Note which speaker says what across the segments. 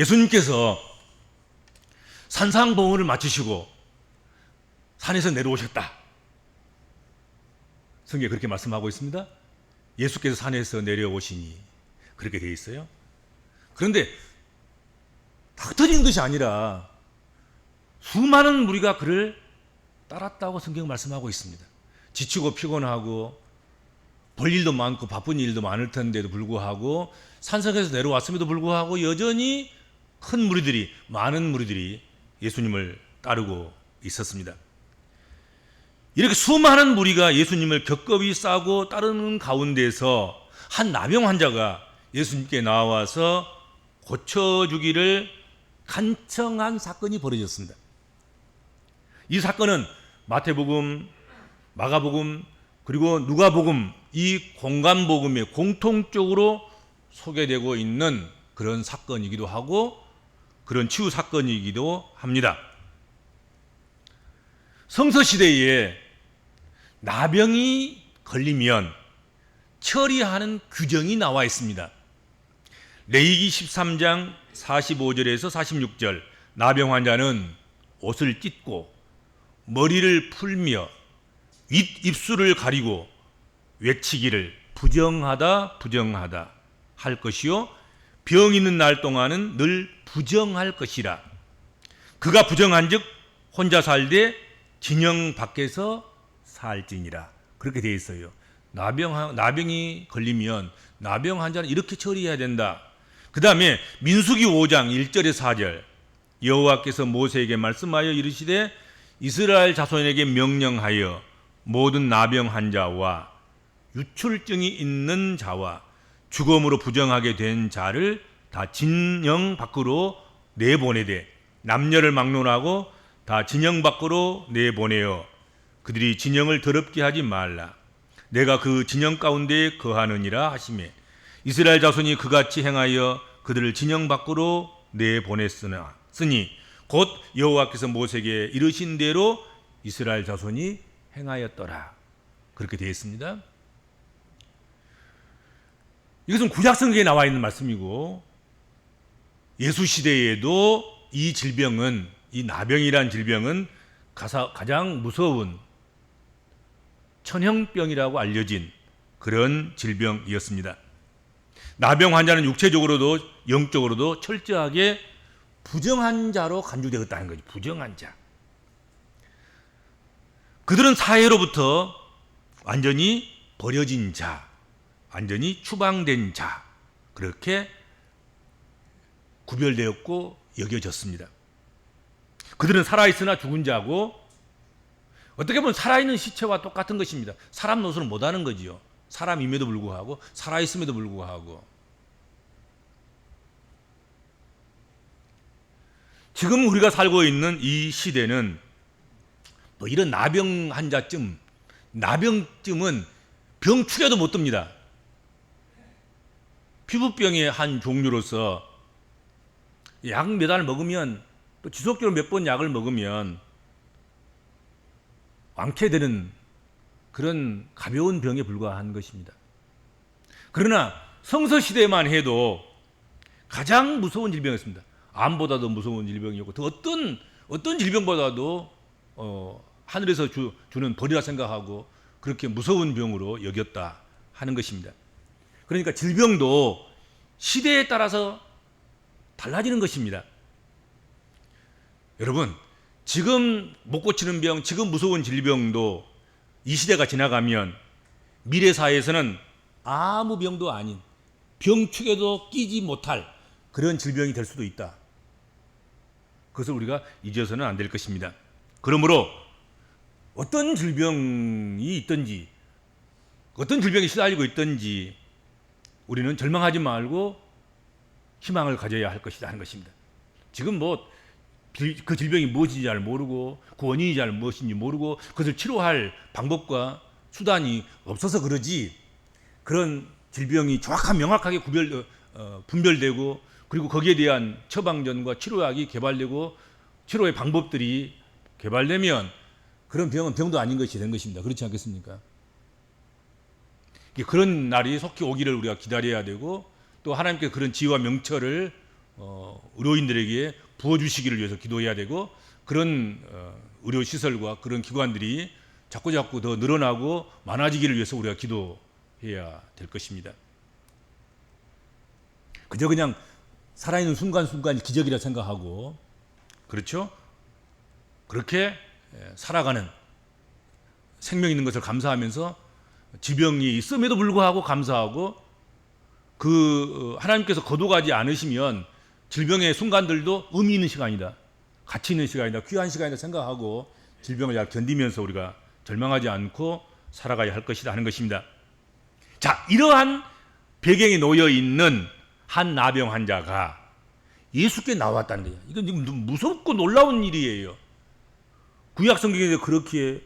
Speaker 1: 예수님께서 산상봉헌을 마치시고 산에서 내려오셨다. 성경에 그렇게 말씀하고 있습니다. 예수께서 산에서 내려오시니 그렇게 되어 있어요. 그런데 다 터진 것이 아니라 수많은 무리가 그를 따랐다고 성경 말씀하고 있습니다. 지치고 피곤하고 볼 일도 많고 바쁜 일도 많을 텐데도 불구하고 산성에서 내려왔음에도 불구하고 여전히 큰 무리들이, 많은 무리들이 예수님을 따르고 있었습니다. 이렇게 수많은 무리가 예수님을 겹겹이 싸고 따르는 가운데서 한 나병 환자가 예수님께 나와서 고쳐주기를 간청한 사건이 벌어졌습니다. 이 사건은 마태복음, 마가복음, 그리고 누가복음, 이 공간복음에 공통적으로 소개되고 있는 그런 사건이기도 하고 그런 치유 사건이기도 합니다. 성서시대에 나병이 걸리면 처리하는 규정이 나와 있습니다. 레위기 13장 45절에서 46절, 나병 환자는 옷을 찢고 머리를 풀며 윗입술을 가리고 외치기를 부정하다 부정하다 할 것이요 병 있는 날 동안은 늘 부정할 것이라. 그가 부정한즉 혼자 살되 진영 밖에서 살지니라. 그렇게 되어 있어요. 나병이 걸리면 나병 환자는 이렇게 처리해야 된다. 그 다음에 민수기 5장 1절에 4절, 여호와께서 모세에게 말씀하여 이르시되 이스라엘 자손에게 명령하여 모든 나병 환자와 유출증이 있는 자와 죽음으로 부정하게 된 자를 다 진영 밖으로 내보내되 남녀를 막론하고 다 진영 밖으로 내보내어 그들이 진영을 더럽게 하지 말라. 내가 그 진영 가운데에 거하느니라 하시매 이스라엘 자손이 그같이 행하여 그들을 진영 밖으로 내보냈으니 곧 여호와께서 모세에게 이르신 대로 이스라엘 자손이 행하였더라. 그렇게 되어 있습니다. 이것은 구약성경에 나와 있는 말씀이고 예수 시대에도 이 질병은, 이 나병이란 질병은 가장 무서운 천형병이라고 알려진 그런 질병이었습니다. 나병 환자는 육체적으로도 영적으로도 철저하게 부정한 자로 간주되었다는 거죠. 부정한 자. 그들은 사회로부터 완전히 버려진 자, 완전히 추방된 자, 그렇게 구별되었고 여겨졌습니다. 그들은 살아있으나 죽은 자고 어떻게 보면 살아있는 시체와 똑같은 것입니다. 사람 노릇을 못하는 거지요. 사람임에도 불구하고 살아있음에도 불구하고. 지금 우리가 살고 있는 이 시대는 또 이런 나병 환자쯤, 나병쯤은 병 축에도 못 듭니다. 피부병의 한 종류로서 약 몇 알 먹으면 또 지속적으로 몇 번 약을 먹으면 완쾌되는 그런 가벼운 병에 불과한 것입니다. 그러나 성서시대만 해도 가장 무서운 질병이었습니다. 암보다도 무서운 질병이었고 또 어떤 질병보다도 하늘에서 주는 벌이라 생각하고 그렇게 무서운 병으로 여겼다 하는 것입니다. 그러니까 질병도 시대에 따라서 달라지는 것입니다. 여러분, 지금 못 고치는 병, 지금 무서운 질병도 이 시대가 지나가면 미래 사회에서는 아무 병도 아닌 병축에도 끼지 못할 그런 질병이 될 수도 있다. 그것을 우리가 잊어서는 안 될 것입니다. 그러므로 어떤 질병이 있든지 어떤 질병이 시달리고 있든지 우리는 절망하지 말고 희망을 가져야 할 것이다 하는 것입니다. 지금 그 질병이 무엇인지 잘 모르고 그 원인이 잘 무엇인지 모르고 그것을 치료할 방법과 수단이 없어서 그러지, 그런 질병이 정확한 명확하게 분별되고 그리고 거기에 대한 처방전과 치료약이 개발되고 치료의 방법들이 개발되면 그런 병은 병도 아닌 것이 된 것입니다. 그렇지 않겠습니까? 그런 날이 속히 오기를 우리가 기다려야 되고 또 하나님께 그런 지혜와 명철을 의료인들에게 부어주시기를 위해서 기도해야 되고, 그런 의료시설과 그런 기관들이 자꾸 더 늘어나고 많아지기를 위해서 우리가 기도해야 될 것입니다. 그저 그냥 살아있는 순간순간이 기적이라 생각하고, 그렇죠? 그렇게 살아가는, 생명 있는 것을 감사하면서 질병이 있음에도 불구하고 감사하고, 그 하나님께서 거둬가지 않으시면 질병의 순간들도 의미 있는 시간이다, 가치 있는 시간이다, 귀한 시간이다 생각하고 질병을 잘 견디면서 우리가 절망하지 않고 살아가야 할 것이다 하는 것입니다. 자, 이러한 배경에 놓여 있는 한 나병 환자가 예수께 나왔다는 거예요. 이건 지금 무섭고 놀라운 일이에요. 구약 성경에서 그렇게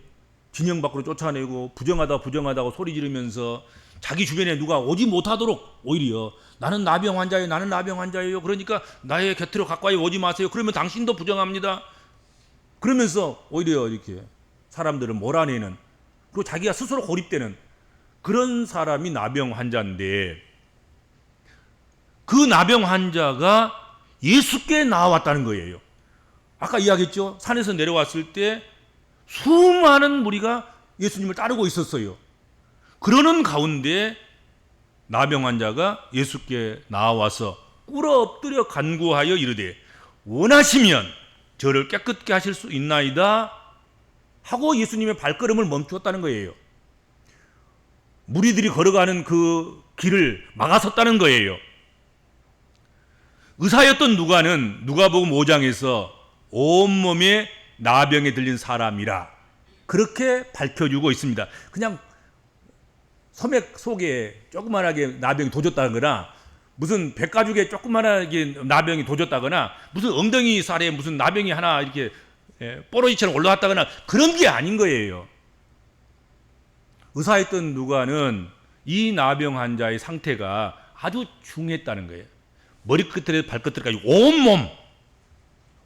Speaker 1: 진영 밖으로 쫓아내고 부정하다고 소리 지르면서 자기 주변에 누가 오지 못하도록 오히려 나는 나병 환자예요. 그러니까 나의 곁으로 가까이 오지 마세요. 그러면 당신도 부정합니다. 그러면서 오히려 이렇게 사람들을 몰아내는, 그리고 자기가 스스로 고립되는 그런 사람이 나병 환자인데, 그 나병 환자가 예수께 나왔다는 거예요. 아까 이야기했죠. 산에서 내려왔을 때 수많은 무리가 예수님을 따르고 있었어요. 그러는 가운데 나병 환자가 예수께 나와서 꿇어 엎드려 간구하여 이르되 원하시면 저를 깨끗게 하실 수 있나이다 하고 예수님의 발걸음을 멈추었다는 거예요. 무리들이 걸어가는 그 길을 막아섰다는 거예요. 의사였던 누가는 누가복음 5장에서 온몸에 나병에 들린 사람이라 그렇게 밝혀주고 있습니다. 그냥 소맥 속에 조그만하게 나병이 도졌다거나, 무슨 백가죽에 조그만하게 나병이 도졌다거나, 무슨 엉덩이 살에 무슨 나병이 하나 이렇게 뽀로지처럼 올라왔다거나 그런 게 아닌 거예요. 의사였던 누가는 이 나병 환자의 상태가 아주 중했다는 거예요. 머리끝에서 발끝까지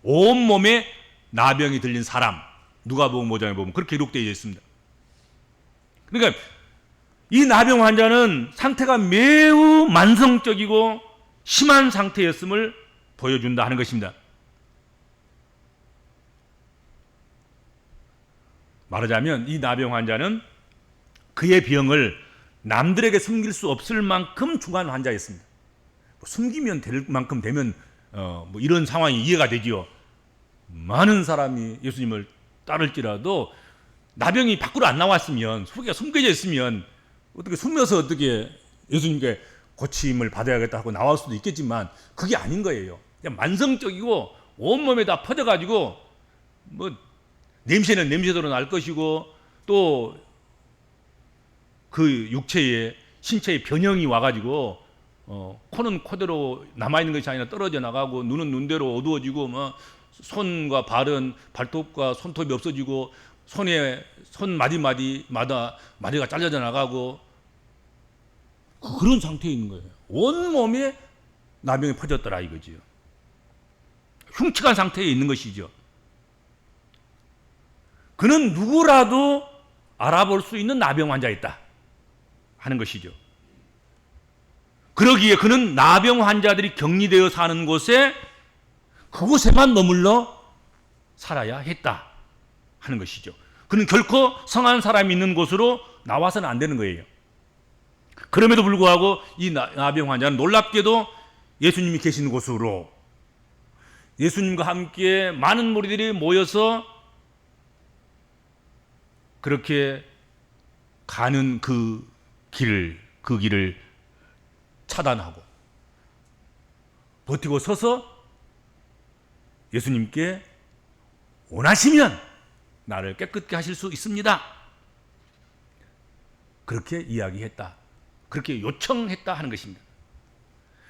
Speaker 1: 온몸에 나병이 들린 사람, 누가복음 5장에 보면 그렇게 기록되어 있습니다. 그러니까 이 나병 환자는 상태가 매우 만성적이고 심한 상태였음을 보여준다 하는 것입니다. 말하자면 이 나병 환자는 그의 병을 남들에게 숨길 수 없을 만큼 중한 환자였습니다. 숨기면 될 만큼 되면 뭐 이런 상황이 이해가 되지요. 많은 사람이 예수님을 따를지라도 나병이 밖으로 안 나왔으면, 속에 숨겨져 있으면 어떻게 숨겨서 어떻게 예수님께 고침을 받아야겠다 하고 나올 수도 있겠지만 그게 아닌 거예요. 그냥 만성적이고 온몸에 다 퍼져가지고 뭐 냄새는 냄새대로 날 것이고, 또 그 육체에 신체에 변형이 와가지고 코는 코대로 남아있는 것이 아니라 떨어져 나가고, 눈은 눈대로 어두워지고, 뭐 손과 발은 발톱과 손톱이 없어지고, 손에 손 마디마디마다 마디가 잘려져 나가고, 그런 상태에 있는 거예요. 온몸에 나병이 퍼졌더라 이거지요. 흉측한 상태에 있는 것이죠. 그는 누구라도 알아볼 수 있는 나병 환자였다 하는 것이죠. 그러기에 그는 나병 환자들이 격리되어 사는 곳에, 그곳에만 머물러 살아야 했다 하는 것이죠. 그는 결코 성한 사람이 있는 곳으로 나와서는 안 되는 거예요. 그럼에도 불구하고 이 나병 환자는 놀랍게도 예수님이 계신 곳으로, 예수님과 함께 많은 무리들이 모여서 그렇게 가는 그 길을 차단하고 버티고 서서 예수님께 원하시면 나를 깨끗게 하실 수 있습니다, 그렇게 이야기했다, 그렇게 요청했다 하는 것입니다.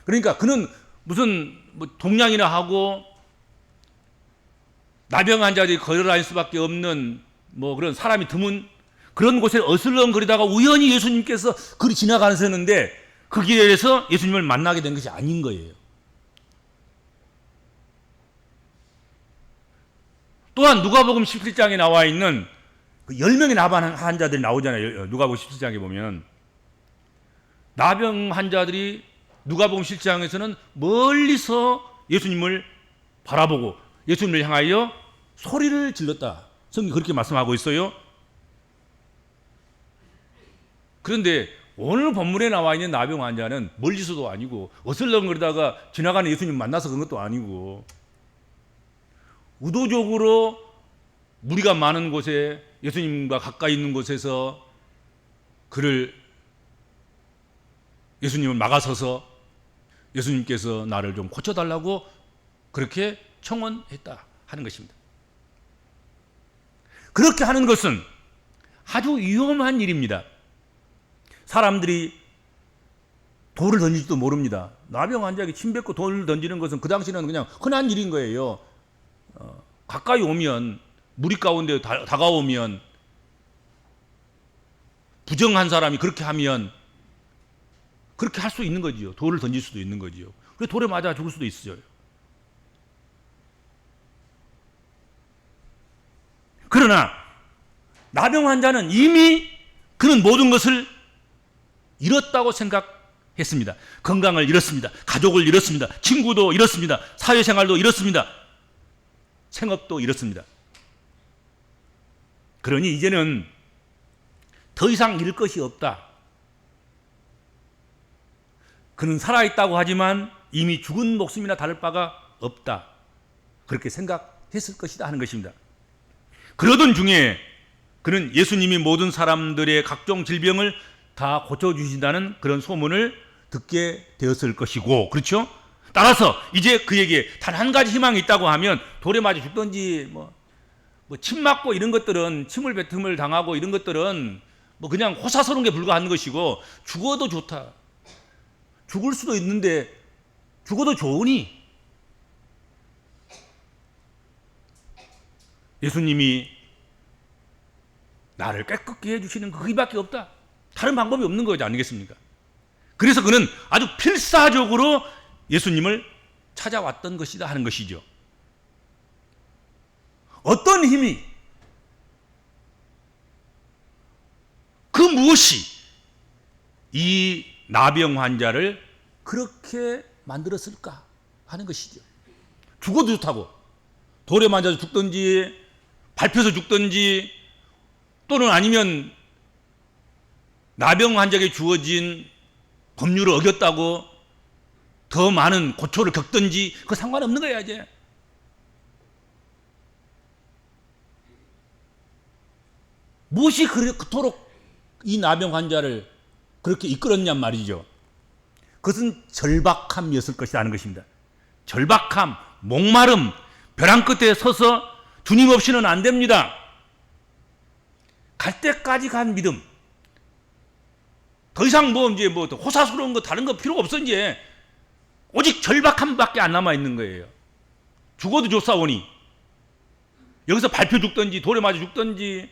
Speaker 1: 그러니까 그는 무슨 동냥이나 하고 나병 환자들이 걸어다닐 수밖에 없는 그런 사람이 드문 그런 곳에 어슬렁거리다가 우연히 예수님께서 그리 지나가셨는데 그 길에서 예수님을 만나게 된 것이 아닌 거예요. 또한 누가복음 17장에 나와 있는 그 10명의 나병 환자들이 나오잖아요. 누가복음 17장에 보면 나병 환자들이 누가복음 17장에서는 멀리서 예수님을 바라보고 예수님을 향하여 소리를 질렀다. 성경이 그렇게 말씀하고 있어요. 그런데 오늘 본문에 나와 있는 나병 환자는 멀리서도 아니고 어슬렁거리다가 지나가는 예수님 만나서 그런 것도 아니고 의도적으로 무리가 많은 곳에 예수님과 가까이 있는 곳에서 예수님을 막아서서 예수님께서 나를 좀 고쳐달라고 그렇게 청원했다 하는 것입니다. 그렇게 하는 것은 아주 위험한 일입니다. 사람들이 돌을 던질지도 모릅니다. 나병 환자에게 침 뱉고 돌을 던지는 것은 그 당시는 그냥 흔한 일인 거예요. 가까이 오면 무리 가운데 다가오면 부정한 사람이 그렇게 하면 그렇게 할 수 있는 거지요. 돌을 던질 수도 있는 거지요. 그래서 돌에 맞아 죽을 수도 있어요. 그러나 나병 환자는 이미 그는 모든 것을 잃었다고 생각했습니다. 건강을 잃었습니다. 가족을 잃었습니다. 친구도 잃었습니다. 사회생활도 잃었습니다. 생업도 잃었습니다. 그러니 이제는 더 이상 잃을 것이 없다. 그는 살아있다고 하지만 이미 죽은 목숨이나 다를 바가 없다. 그렇게 생각했을 것이다 하는 것입니다. 그러던 중에 그는 예수님이 모든 사람들의 각종 질병을 다 고쳐주신다는 그런 소문을 듣게 되었을 것이고, 그렇죠? 따라서 이제 그에게 단 한 가지 희망이 있다고 하면 돌에 맞아 죽든지 침 맞고 이런 것들은 침을 뱉음을 당하고 이런 것들은 그냥 호사스러운 게 불과한 것이고 죽어도 좋다. 죽을 수도 있는데 죽어도 좋으니 예수님이 나를 깨끗게 해주시는 그것밖에 없다. 다른 방법이 없는 거지 아니겠습니까? 그래서 그는 아주 필사적으로 예수님을 찾아왔던 것이다 하는 것이죠. 어떤 힘이 그 무엇이 이 나병 환자를 그렇게 만들었을까 하는 것이죠. 죽어도 좋다고 돌에 맞아서 죽든지 밟혀서 죽든지 또는 아니면 나병 환자에게 주어진 법률을 어겼다고 더 많은 고초를 겪든지 그거 상관없는 거야 이제. 무엇이 그토록 이 나병 환자를 그렇게 이끌었냔 말이죠. 그것은 절박함이었을 것이라는 것입니다. 절박함, 목마름, 벼랑 끝에 서서 주님 없이는 안 됩니다. 갈 때까지 간 믿음. 더 이상 이제 호사스러운 거 다른 거 필요 없어 이제. 오직 절박함밖에 안 남아 있는 거예요. 죽어도 좋사오니 여기서 밟혀 죽든지 돌에 맞아 죽든지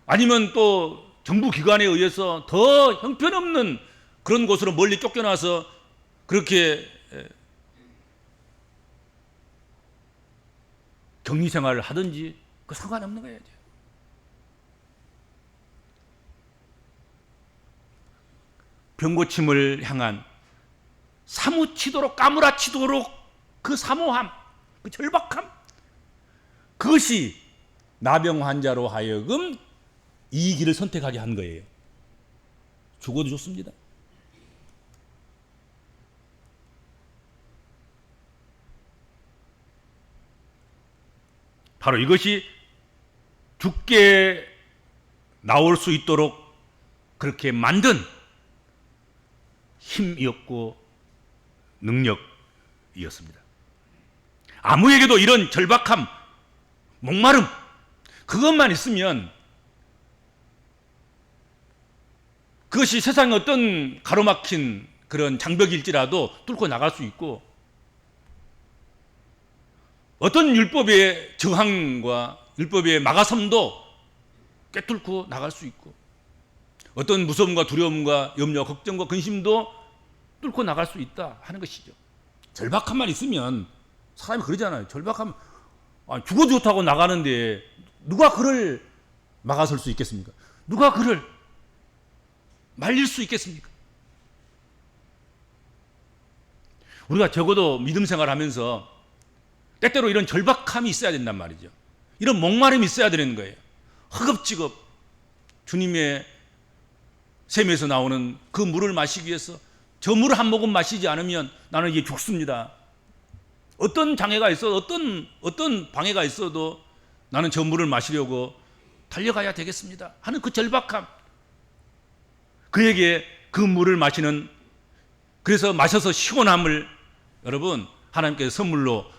Speaker 1: 아니면 또 정부 기관에 의해서 더 형편없는 그런 곳으로 멀리 쫓겨나서 그렇게 격리 생활을 하든지 그 상관없는 거예요. 병고침을 향한 사무치도록 까무라치도록 그 사모함, 그 절박함, 그것이 나병 환자로 하여금 이 길을 선택하게 한 거예요. 죽어도 좋습니다. 바로 이것이 죽게 나올 수 있도록 그렇게 만든 힘이었고 능력이었습니다. 아무에게도 이런 절박함, 목마름 그것만 있으면 그것이 세상의 어떤 가로막힌 그런 장벽일지라도 뚫고 나갈 수 있고 어떤 율법의 저항과 율법의 막아섬도 꿰뚫고 나갈 수 있고 어떤 무서움과 두려움과 염려, 걱정과 근심도 뚫고 나갈 수 있다 하는 것이죠. 절박함만 있으면 사람이 그러잖아요. 절박하면 죽어도 좋다고 나가는데 누가 그를 막아설 수 있겠습니까? 누가 그를 말릴 수 있겠습니까? 우리가 적어도 믿음 생활하면서 때때로 이런 절박함이 있어야 된단 말이죠. 이런 목마름이 있어야 되는 거예요. 허겁지겁 주님의 샘에서 나오는 그 물을 마시기 위해서 저 물을 한 모금 마시지 않으면 나는 이제 죽습니다. 어떤 장애가 있어도 어떤 방해가 있어도 나는 저 물을 마시려고 달려가야 되겠습니다 하는 그 절박함, 그에게 그 물을 마시는, 그래서 마셔서 시원함을 여러분 하나님께서 선물로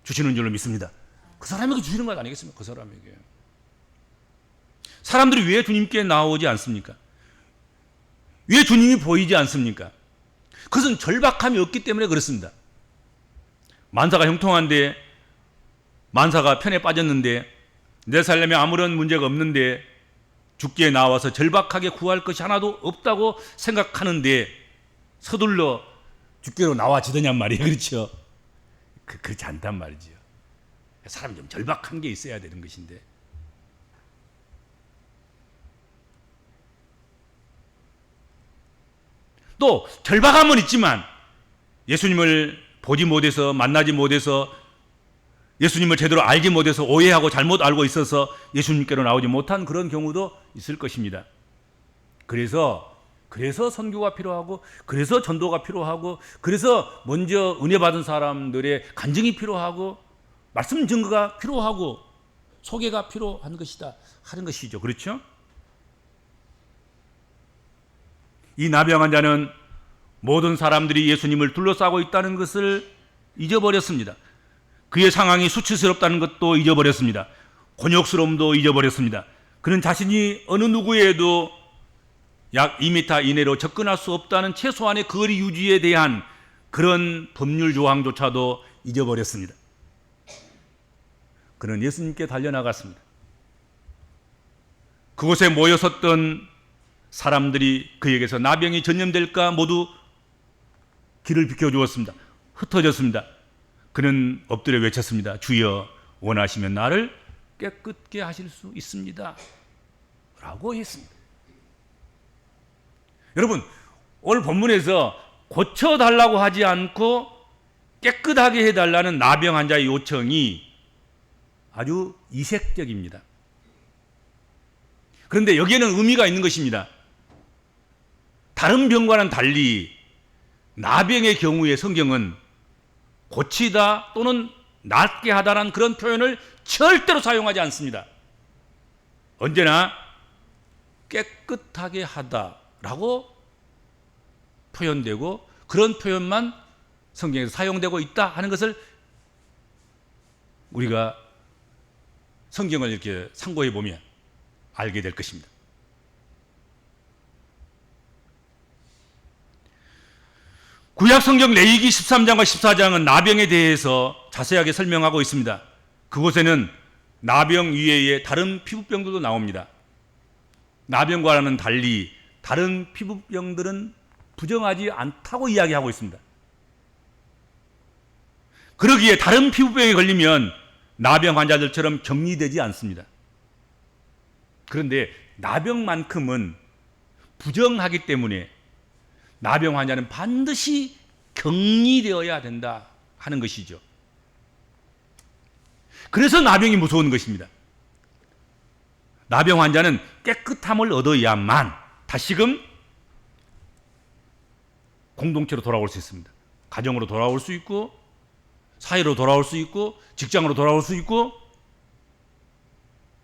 Speaker 1: 주시는 줄로 믿습니다. 그 사람에게 주시는 것 아니겠습니까? 그 사람에게. 사람들이 왜 주님께 나오지 않습니까? 왜 주님이 보이지 않습니까? 그것은 절박함이 없기 때문에 그렇습니다. 만사가 형통한데, 만사가 편에 빠졌는데, 내 삶에 아무런 문제가 없는데 죽기에 나와서 절박하게 구할 것이 하나도 없다고 생각하는데 서둘러 죽기로 나와지더냔 말이에요. 그렇죠? 그렇지 않단 말이죠. 사람이 좀 절박한 게 있어야 되는 것인데, 또 절박함은 있지만 예수님을 보지 못해서, 만나지 못해서, 예수님을 제대로 알지 못해서 오해하고 잘못 알고 있어서 예수님께로 나오지 못한 그런 경우도 있을 것입니다. 그래서 선교가 필요하고, 그래서 전도가 필요하고, 그래서 먼저 은혜 받은 사람들의 간증이 필요하고, 말씀 증거가 필요하고, 소개가 필요한 것이다 하는 것이죠. 그렇죠? 이 나병 환자는 모든 사람들이 예수님을 둘러싸고 있다는 것을 잊어버렸습니다. 그의 상황이 수치스럽다는 것도 잊어버렸습니다. 곤욕스러움도 잊어버렸습니다. 그는 자신이 어느 누구에도 약 2m 이내로 접근할 수 없다는 최소한의 거리 유지에 대한 그런 법률 조항조차도 잊어버렸습니다. 그는 예수님께 달려나갔습니다. 그곳에 모여 섰던 사람들이 그에게서 나병이 전염될까 모두 길을 비켜주었습니다. 흩어졌습니다. 그는 엎드려 외쳤습니다. 주여, 원하시면 나를 깨끗게 하실 수 있습니다 라고 했습니다. 여러분, 오늘 본문에서 고쳐달라고 하지 않고 깨끗하게 해달라는 나병 환자의 요청이 아주 이색적입니다. 그런데 여기에는 의미가 있는 것입니다. 다른 병과는 달리 나병의 경우에 성경은 고치다 또는 낫게 하다라는 그런 표현을 절대로 사용하지 않습니다. 언제나 깨끗하게 하다라고 표현되고, 그런 표현만 성경에서 사용되고 있다 하는 것을 우리가 성경을 이렇게 참고해 보면 알게 될 것입니다. 구약 성경 레위기 13장과 14장은 나병에 대해서 자세하게 설명하고 있습니다. 그곳에는 나병 이외에 다른 피부병들도 나옵니다. 나병과는 달리 다른 피부병들은 부정하지 않다고 이야기하고 있습니다. 그러기에 다른 피부병에 걸리면 나병 환자들처럼 격리되지 않습니다. 그런데 나병만큼은 부정하기 때문에 나병 환자는 반드시 격리되어야 된다 하는 것이죠. 그래서 나병이 무서운 것입니다. 나병 환자는 깨끗함을 얻어야만 다시금 공동체로 돌아올 수 있습니다. 가정으로 돌아올 수 있고, 사회로 돌아올 수 있고, 직장으로 돌아올 수 있고,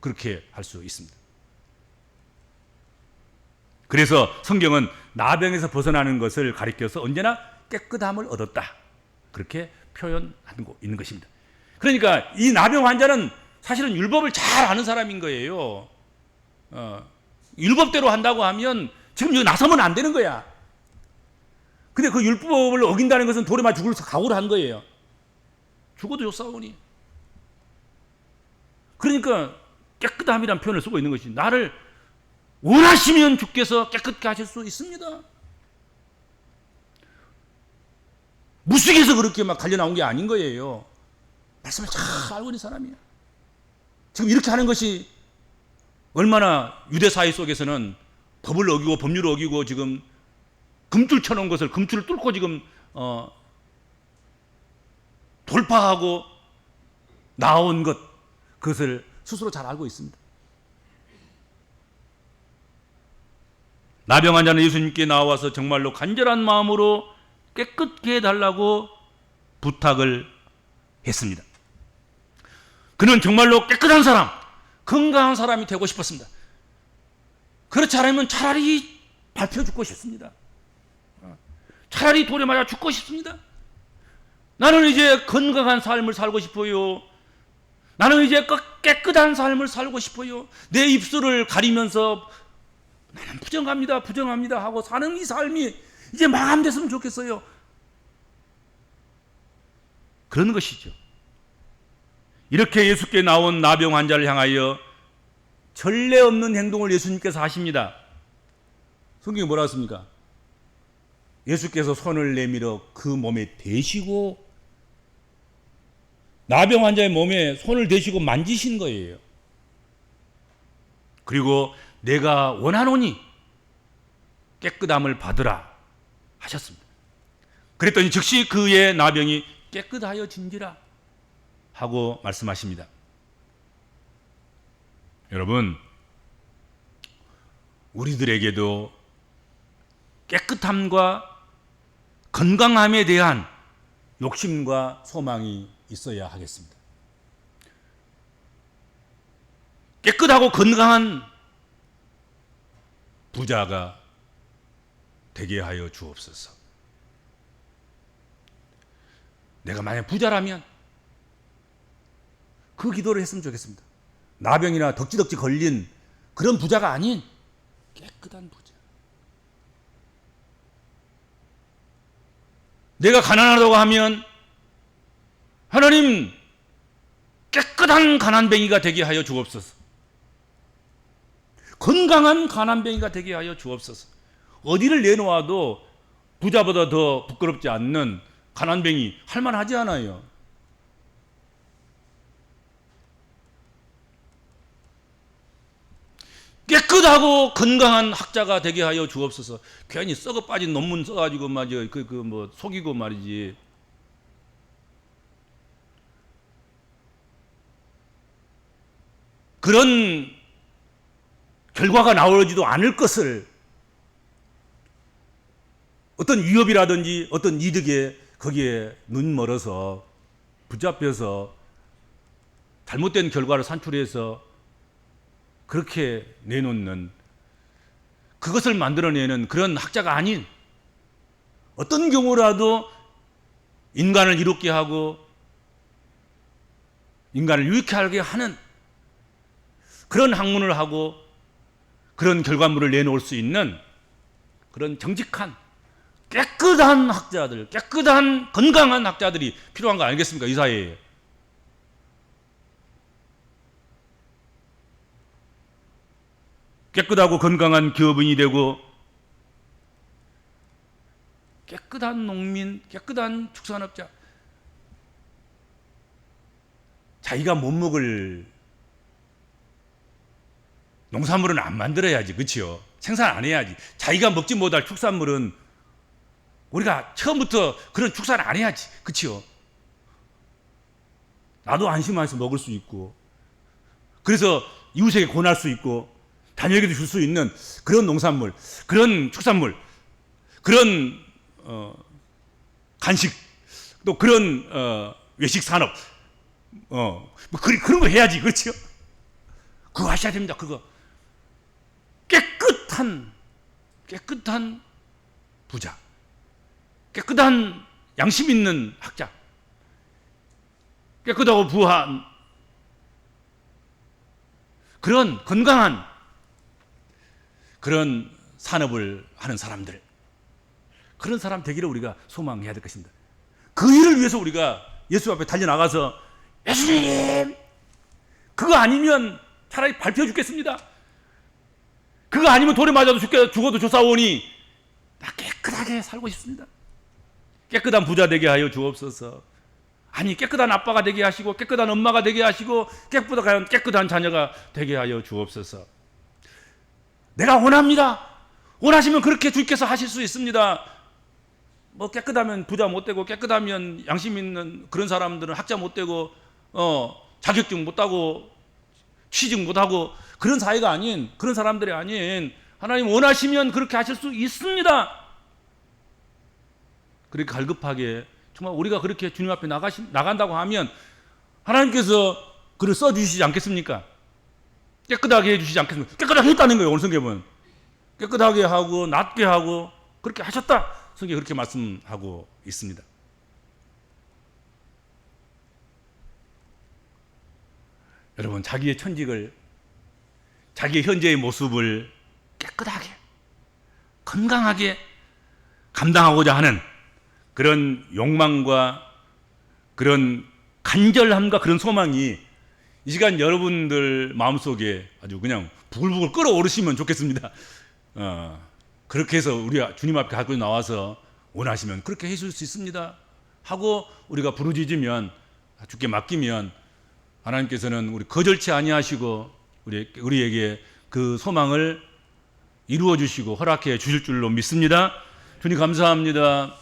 Speaker 1: 그렇게 할 수 있습니다. 그래서 성경은 나병에서 벗어나는 것을 가리켜서 언제나 깨끗함을 얻었다, 그렇게 표현하고 있는 것입니다. 그러니까 이 나병 환자는 사실은 율법을 잘 아는 사람인 거예요. 율법대로 한다고 하면 지금 여기 나서면 안 되는 거야. 근데 그 율법을 어긴다는 것은 돌에 맞아 죽을 각오를 한 거예요. 죽어도 좋사오니. 그러니까 깨끗함이라는 표현을 쓰고 있는 것이, 나를 원하시면 주께서 깨끗게 하실 수 있습니다. 무식해서 그렇게 막 달려 나온 게 아닌 거예요. 말씀을 잘 알고 있는 사람이야. 지금 이렇게 하는 것이 얼마나 유대 사회 속에서는 법을 어기고 법률을 어기고 지금 금줄 쳐놓은 것을 금줄을 뚫고 지금 돌파하고 나온 것, 그것을 스스로 잘 알고 있습니다. 나병 환자는 예수님께 나와서 정말로 간절한 마음으로 깨끗게 해달라고 부탁을 했습니다. 그는 정말로 깨끗한 사람, 건강한 사람이 되고 싶었습니다. 그렇지 않으면 차라리 밟혀 죽고 싶습니다. 차라리 돌에 맞아 죽고 싶습니다. 나는 이제 건강한 삶을 살고 싶어요. 나는 이제 깨끗한 삶을 살고 싶어요. 내 입술을 가리면서 나는 부정합니다, 부정합니다 하고 사는 이 삶이 이제 마감됐으면 좋겠어요. 그런 것이죠. 이렇게 예수께 나온 나병 환자를 향하여 전례 없는 행동을 예수님께서 하십니다. 성경에 뭐라 했습니까? 예수께서 손을 내밀어 그 몸에 대시고, 나병 환자의 몸에 손을 대시고 만지신 거예요. 그리고 내가 원하노니 깨끗함을 받으라 하셨습니다. 그랬더니 즉시 그의 나병이 깨끗하여진지라 하고 말씀하십니다. 여러분, 우리들에게도 깨끗함과 건강함에 대한 욕심과 소망이 있어야 하겠습니다. 깨끗하고 건강한 부자가 되게 하여 주옵소서. 내가 만약 부자라면 그 기도를 했으면 좋겠습니다. 나병이나 덕지덕지 걸린 그런 부자가 아닌 깨끗한 부자. 내가 가난하다고 하면 하나님, 깨끗한 가난뱅이가 되게 하여 주옵소서. 건강한 가난뱅이가 되게 하여 주옵소서. 어디를 내놓아도 부자보다 더 부끄럽지 않는 가난뱅이 할만하지 않아요. 깨끗하고 건강한 학자가 되게 하여 주옵소서. 괜히 썩어 빠진 논문 써가지고 말이죠. 뭐 속이고 말이지. 그런 결과가 나오지도 않을 것을 어떤 위협이라든지 어떤 이득에 거기에 눈 멀어서 붙잡혀서 잘못된 결과를 산출해서 그렇게 내놓는, 그것을 만들어내는 그런 학자가 아닌, 어떤 경우라도 인간을 이롭게 하고 인간을 유익하게 하는 그런 학문을 하고 그런 결과물을 내놓을 수 있는 그런 정직한 깨끗한 학자들, 깨끗한 건강한 학자들이 필요한 거 아니겠습니까? 이 사회에. 깨끗하고 건강한 기업인이 되고 깨끗한 농민, 깨끗한 축산업자. 자기가 못 먹을 농산물은 안 만들어야지, 그렇죠? 생산 안 해야지. 자기가 먹지 못할 축산물은 우리가 처음부터 그런 축산 안 해야지, 그렇죠? 나도 안심해서 먹을 수 있고, 그래서 이웃에게 권할 수 있고, 자녀에게도 줄 수 있는 그런 농산물, 그런 축산물, 그런 간식, 또 그런 외식 산업, 뭐 그런 거 해야지, 그렇죠? 그거 하셔야 됩니다. 그거 깨끗한 부자, 깨끗한 양심 있는 학자, 깨끗하고 부한 그런 건강한 그런 산업을 하는 사람들, 그런 사람 되기를 우리가 소망해야 될 것입니다. 그 일을 위해서 우리가 예수 앞에 달려나가서 예수님, 그거 아니면 차라리 밟혀 죽겠습니다. 그거 아니면 돌에 맞아도 죽어도 좋사오니 나 깨끗하게 살고 싶습니다. 깨끗한 부자 되게 하여 주옵소서. 아니, 깨끗한 아빠가 되게 하시고 깨끗한 엄마가 되게 하시고 깨끗한 자녀가 되게 하여 주옵소서. 내가 원합니다. 원하시면 그렇게 주께서 하실 수 있습니다. 뭐 깨끗하면 부자 못 되고 깨끗하면 양심 있는 그런 사람들은 학자 못 되고 자격증 못 따고 취직 못 하고 그런 사회가 아닌, 그런 사람들이 아닌, 하나님 원하시면 그렇게 하실 수 있습니다. 그렇게 갈급하게 정말 우리가 그렇게 주님 앞에 나간다고 하면 하나님께서 글을 써주시지 않겠습니까? 깨끗하게 해주시지 않겠습니까? 깨끗하게 했다는 거예요. 오늘 성경은 깨끗하게 하고 낫게 하고 그렇게 하셨다. 성경이 그렇게 말씀하고 있습니다. 여러분, 자기의 천직을, 자기의 현재의 모습을 깨끗하게 건강하게 감당하고자 하는 그런 욕망과 그런 간절함과 그런 소망이 이 시간 여러분들 마음속에 아주 그냥 부글부글 끓어오르시면 좋겠습니다. 그렇게 해서 우리가 주님 앞에 갖고 나와서 원하시면 그렇게 해줄 수 있습니다 하고 우리가 부르짖으면, 주께 맡기면 하나님께서는 우리 거절치 아니하시고 우리에게 그 소망을 이루어 주시고 허락해 주실 줄로 믿습니다. 주님 감사합니다.